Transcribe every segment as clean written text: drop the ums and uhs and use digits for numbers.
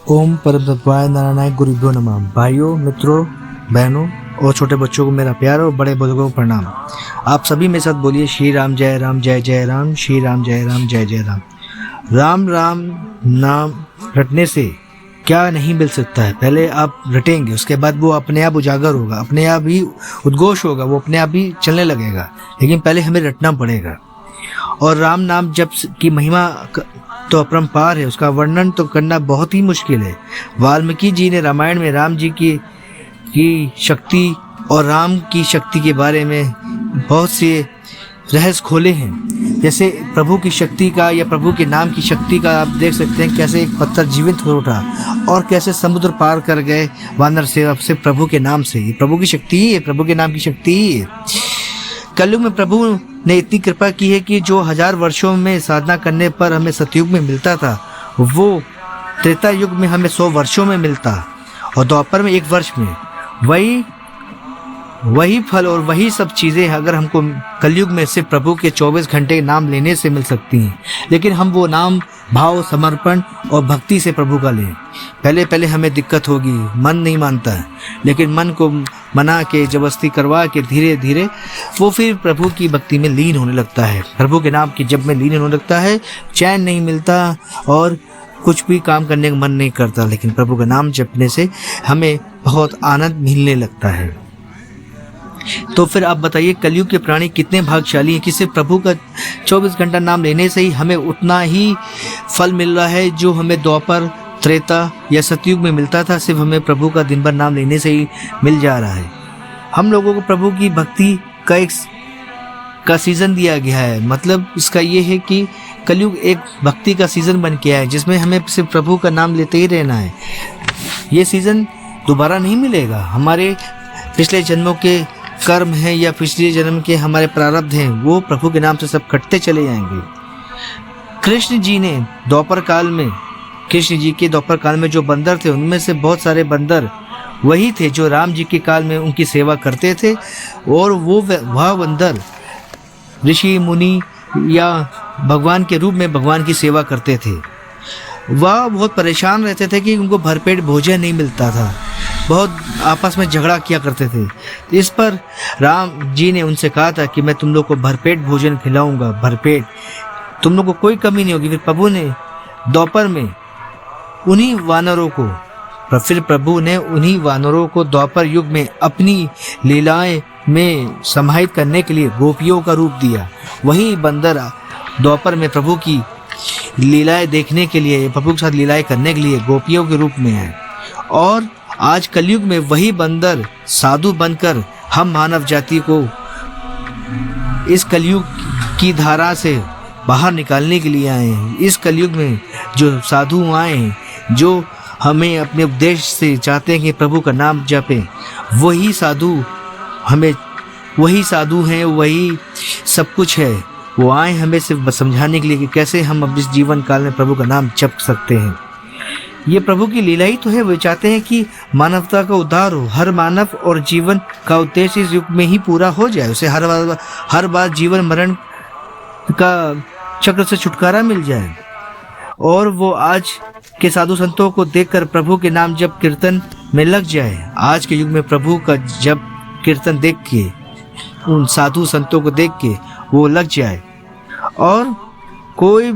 ओम परमतत्वाय नारायणाय गुरुभ्यो नमः। भाइयों, मित्रों, बहनों और छोटे बच्चों को मेरा प्यार और बड़े बुजुर्गों को प्रणाम। आप सभी मेरे साथ बोलिए श्री राम जय राम जय जय राम, श्री राम जय राम जय जय राम। राम राम नाम रटने से क्या नहीं मिल सकता है। पहले आप रटेंगे, उसके बाद वो अपने आप उजागर होगा, अपने आप ही उद्घोष होगा, वो अपने आप ही चलने लगेगा। लेकिन पहले हमें रटना पड़ेगा। और राम नाम जप की महिमा तो अपरंपार है, उसका वर्णन तो करना बहुत ही मुश्किल है। वाल्मीकि जी ने रामायण में राम जी की शक्ति और राम की शक्ति के बारे में बहुत से रहस्य खोले हैं। जैसे प्रभु की शक्ति का या प्रभु के नाम की शक्ति का आप देख सकते हैं, कैसे एक पत्थर जीवित हो उठा और कैसे समुद्र पार कर गए वानर सेवा से प्रभु के नाम से। ये प्रभु की शक्ति ही है, प्रभु के नाम की शक्ति ही है। कलयुग में प्रभु ने इतनी कृपा की है कि जो 1000 वर्षों में साधना करने पर हमें सतयुग में मिलता था, वो त्रेता युग में हमें 100 वर्षों में मिलता और द्वापर में 1 वर्ष में। वही फल और वही सब चीज़ें अगर हमको कलयुग में सिर्फ प्रभु के 24 घंटे नाम लेने से मिल सकती हैं, लेकिन हम वो नाम भाव, समर्पण और भक्ति से प्रभु का लें। पहले हमें दिक्कत होगी, मन नहीं मानता है, लेकिन मन को मना के, जबरदस्ती करवा के धीरे धीरे वो फिर प्रभु की भक्ति में लीन होने लगता है, प्रभु के नाम की जप में लीन होने लगता है। चैन नहीं मिलता और कुछ भी काम करने का मन नहीं करता, लेकिन प्रभु का नाम जपने से हमें बहुत आनंद मिलने लगता है। तो फिर आप बताइए, कलयुग के प्राणी कितने भाग्यशाली हैं कि सिर्फ प्रभु का 24 घंटा नाम लेने से ही हमें उतना ही फल मिल रहा है जो हमें द्वापर, त्रेता या सतयुग में मिलता था। सिर्फ हमें प्रभु का दिन भर नाम लेने से ही मिल जा रहा है। हम लोगों को प्रभु की भक्ति का सीज़न दिया गया है। मतलब इसका ये है कि कलयुग एक भक्ति का सीज़न बन गया है, जिसमें हमें सिर्फ प्रभु का नाम लेते ही रहना है। ये सीज़न दोबारा नहीं मिलेगा। हमारे पिछले जन्मों के कर्म हैं या पिछले जन्म के हमारे प्रारब्ध हैं, वो प्रभु के नाम से सब कटते चले जाएंगे। कृष्ण जी के द्वापर काल में जो बंदर थे, उनमें से बहुत सारे बंदर वही थे जो राम जी के काल में उनकी सेवा करते थे। और वह बंदर ऋषि मुनि या भगवान के रूप में भगवान की सेवा करते थे। वह बहुत परेशान रहते थे कि उनको भरपेट भोजन नहीं मिलता था, बहुत आपस में झगड़ा किया करते थे। इस पर राम जी ने उनसे कहा था कि मैं तुम लोग को भरपेट भोजन खिलाऊंगा, भरपेट, तुम लोग को कोई कमी नहीं होगी। फिर प्रभु ने द्वापर में उन्हीं वानरों को द्वापर युग में अपनी लीलाएं में समाहित करने के लिए गोपियों का रूप दिया। वही बंदर द्वापर में प्रभु की लीलाएं देखने के लिए, प्रभु के साथ लीलाएं करने के लिए गोपियों के रूप में है। और आज कलयुग में वही बंदर साधु बनकर हम मानव जाति को इस कलयुग की धारा से बाहर निकालने के लिए आए हैं। इस कलयुग में जो साधु आए हैं, जो हमें अपने उपदेश से चाहते हैं कि प्रभु का नाम जपें, वही साधु हैं, वही सब कुछ है। वो आए हमें सिर्फ समझाने के लिए कि कैसे हम अब इस जीवन काल में प्रभु का नाम जप सकते हैं। ये प्रभु की लीला ही तो है। वे चाहते हैं कि मानवता का उद्धार हो, हर मानव और जीवन का उद्देश्य इस युग में ही पूरा हो जाए, उसे हर बार जीवन मरण का चक्र से छुटकारा मिल जाए। और वो आज के साधु संतों को देखकर प्रभु के नाम जप कीर्तन में लग जाए। आज के युग में प्रभु का जप कीर्तन देख के, उन साधु संतों को देख के वो लग जाए और कोई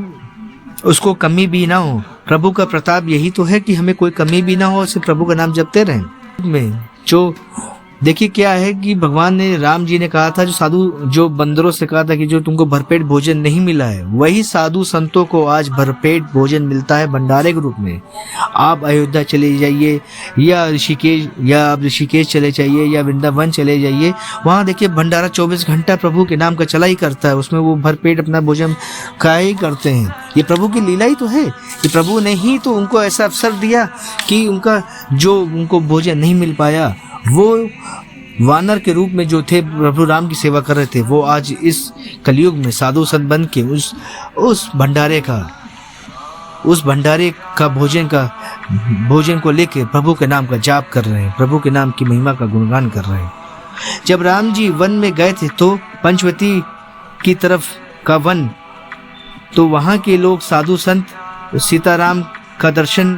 उसको कमी भी ना हो। प्रभु का प्रताप यही तो है कि हमें कोई कमी भी ना हो, सिर्फ प्रभु का नाम जपते रहें। में जो देखिए क्या है कि भगवान ने, राम जी ने कहा था, जो बंदरों से कहा था कि जो तुमको भरपेट भोजन नहीं मिला है, वही साधु संतों को आज भरपेट भोजन मिलता है भंडारे के रूप में। आप अयोध्या चले जाइए या ऋषिकेश चले जाइए या वृंदावन चले जाइए, वहाँ देखिए भंडारा 24 घंटा प्रभु के नाम का चला ही करता है। उसमें वो भरपेट अपना भोजन खाया ही करते हैं। ये प्रभु की लीला ही तो है कि प्रभु ने ही तो उनको ऐसा अवसर दिया कि उनको भोजन नहीं मिल पाया, वो वानर के रूप में जो थे प्रभु राम की सेवा कर रहे थे, वो आज इस कलयुग में साधु संत बन के उस भंडारे का भोजन को लेके प्रभु के नाम का जाप कर रहे हैं, प्रभु के नाम की महिमा का गुणगान कर रहे हैं। जब राम जी वन में गए थे तो पंचवटी की तरफ का वन, तो वहाँ के लोग साधु संत सीताराम का दर्शन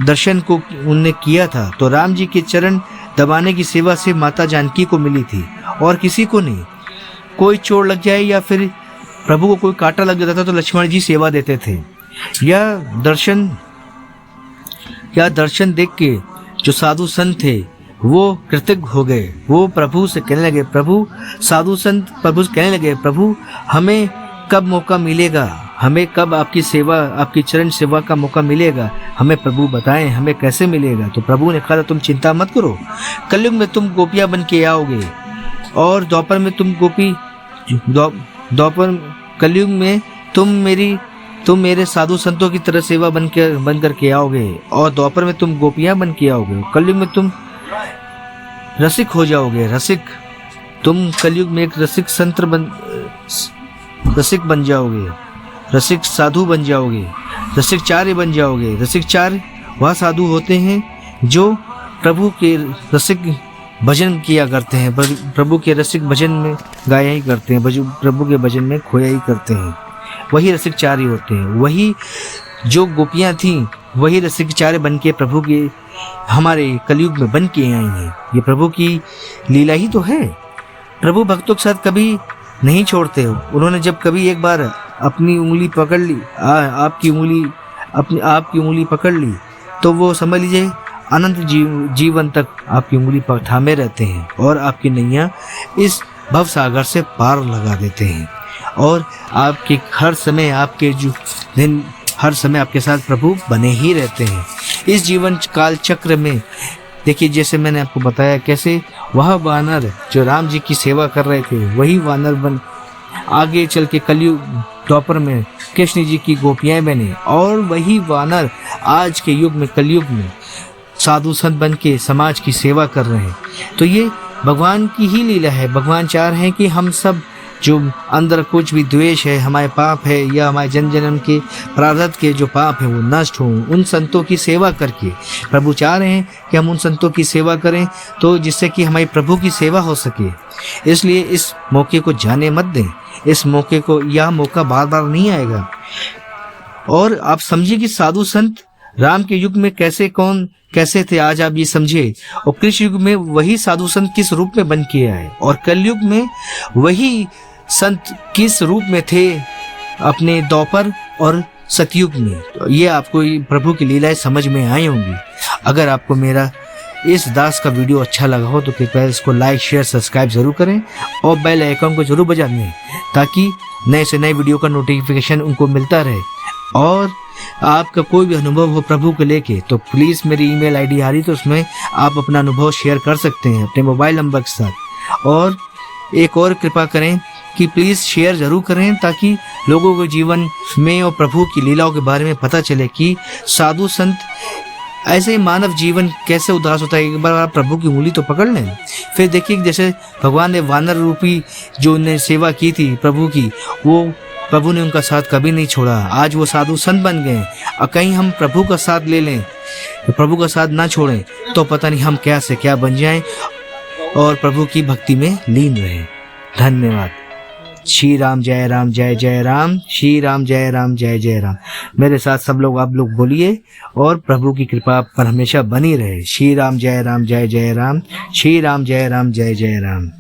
दर्शन को उनने किया था तो राम जी के चरण दबाने की सेवा से माता जानकी को मिली थी और किसी को नहीं। कोई चोट लग जाए या फिर प्रभु को कोई कांटा लग जाता था तो लक्ष्मण जी सेवा देते थे। यह दर्शन देख के जो साधु संत थे वो कृतज्ञ हो गए। वो प्रभु से कहने लगे, प्रभु हमें कब मौका मिलेगा, हमें कब आपकी सेवा, आपकी चरण सेवा का मौका मिलेगा, हमें प्रभु बताएं हमें कैसे मिलेगा। तो प्रभु ने कहा, तुम चिंता मत करो, कलयुग में तुम गोपियां बन के आओगे और द्वापर में कलयुग में तुम मेरे साधु संतों की तरह सेवा बन करके आओगे और द्वापर में तुम गोपियां बन के आओगे। कलयुग में तुम रसिक हो जाओगे, तुम कलयुग में एक रसिक बन जाओगे, रसिक साधु बन जाओगे, रसिकचार्य बन जाओगे। रसिकचार्य वह साधु होते हैं जो प्रभु के रसिक भजन किया करते हैं, प्रभु के रसिक भजन में गाया ही करते हैं, प्रभु के भजन में खोया ही करते हैं, वही रसिकचार्य होते हैं। वही जो गोपियां थीं वही रसिकचार्य बन के प्रभु के हमारे कलयुग में बन के आई हैं। ये प्रभु की लीला ही तो है। प्रभु भक्तों के साथ कभी नहीं छोड़ते हो। उन्होंने जब कभी एक बार अपनी उंगली पकड़ ली, आपकी उंगली पकड़ ली तो वो समझ लीजिए अनंत जीवन तक आपकी उंगली पर थामे रहते हैं और आपकी नैया इस भव सागर से पार लगा देते हैं और आपके हर समय आपके साथ प्रभु बने ही रहते हैं। इस जीवन काल चक्र में देखिए, जैसे मैंने आपको बताया कैसे वह वानर जो राम जी की सेवा कर रहे थे वही वानर बन आगे चल के कलयुग द्वापर में कृष्ण जी की गोपियां बने और वही वानर आज के युग में कलयुग में साधु संत बन के समाज की सेवा कर रहे हैं। तो ये भगवान की ही लीला है। भगवान चाह रहे हैं कि हम सब जो अंदर कुछ भी द्वेष है, हमारे पाप है या हमारे जन्म के प्रारब्ध के जो पाप है वो नष्ट हों। उन संतों की सेवा करके प्रभु चाह रहे हैं कि हम उन संतों की सेवा करें तो जिससे कि हमारी प्रभु की सेवा हो सके। इसलिए इस मौके को जाने मत दें। इस मौके को, यह मौका बार बार नहीं आएगा। और आप समझिए कि साधु संत राम के युग में कैसे थे, आज आप ये समझिए। और कृष्ण युग में वही साधु संत किस रूप में बन के आए और कलयुग में वही संत किस रूप में थे अपने द्वापर और सतयुग में। तो ये आपको प्रभु की लीलाएं समझ में आई होंगी। अगर आपको मेरा इस दास का वीडियो अच्छा लगा हो तो कृपया इसको लाइक, शेयर, सब्सक्राइब जरूर करें और बेल आइकन को जरूर बजा दें ताकि नए से नए वीडियो का नोटिफिकेशन उनको मिलता रहे। और आपका कोई भी अनुभव हो प्रभु को लेके तो प्लीज़ मेरी ईमेल आईडी आ रही तो उसमें आप अपना अनुभव शेयर कर सकते हैं अपने मोबाइल नंबर के साथ। और एक और कृपा करें कि प्लीज़ शेयर ज़रूर करें ताकि लोगों के जीवन में और प्रभु की लीलाओं के बारे में पता चले कि साधु संत ऐसे ही मानव जीवन कैसे उदास होता है। एक बार आप प्रभु की उंगली तो पकड़ लें। फिर देखिए जैसे भगवान ने वानर रूपी जो उन्हें सेवा की थी प्रभु की, वो प्रभु ने उनका साथ कभी नहीं छोड़ा। आज वो साधु संत बन गए और कहीं हम प्रभु का साथ ले लें, प्रभु का साथ ना छोड़ें तो पता नहीं हम क्या से क्या बन जाएं और प्रभु की भक्ति में लीन रहें। धन्यवाद। श्री राम जय राम जय जय राम, श्री राम जय राम जय जय राम। मेरे साथ सब लोग आप लोग बोलिए और प्रभु की कृपा पर हमेशा बनी रहे। श्री राम जय राम जय जय राम, श्री राम जय राम जय जय राम।